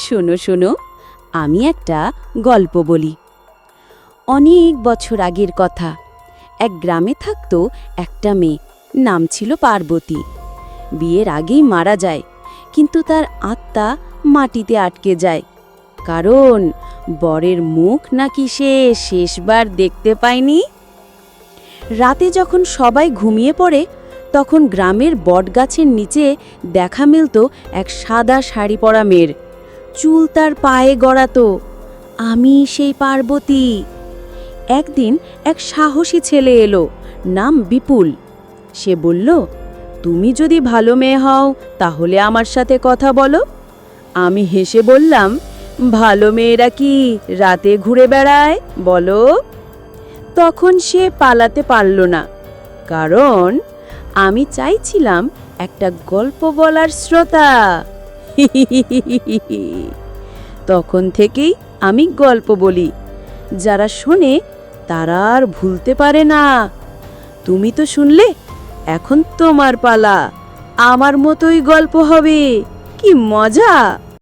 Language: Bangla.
শোনো শোনো, আমি একটা গল্প বলি। অনেক বছর আগের কথা। এক গ্রামে থাকতো একটা মেয়ে, নাম ছিল পার্বতী। বিয়ের আগেই মারা যায়, কিন্তু তার আত্মা মাটিতে আটকে যায়, কারণ বরের মুখ নাকি সে শেষবার দেখতে পায়নি। রাতে যখন সবাই ঘুমিয়ে পড়ে, তখন গ্রামের বটগাছের নিচে দেখা মিলত এক সাদা শাড়ি পরা মেয়ের। চুল তার পায়ে গড়াতো। আমি সেই পার্বতী। একদিন এক সাহসী ছেলে এলো, নাম বিপুল। সে বলল, তুমি যদি ভালো মেয়ে হও তাহলে আমার সাথে কথা বলো। আমি হেসে বললাম, ভালো মেয়েরা কি রাতে ঘুরে বেড়ায় বলো? তখন সে পালাতে পারল না, কারণ আমি চাইছিলাম একটা গল্প বলার শ্রোতা। তখন থেকেই আমি গল্প বলি, যারা শোনে তারা আর ভুলতে পারে না। তুমি তো শুনলে, এখন তোমার পালা। আমার মতোই গল্প হবে। কি মজা!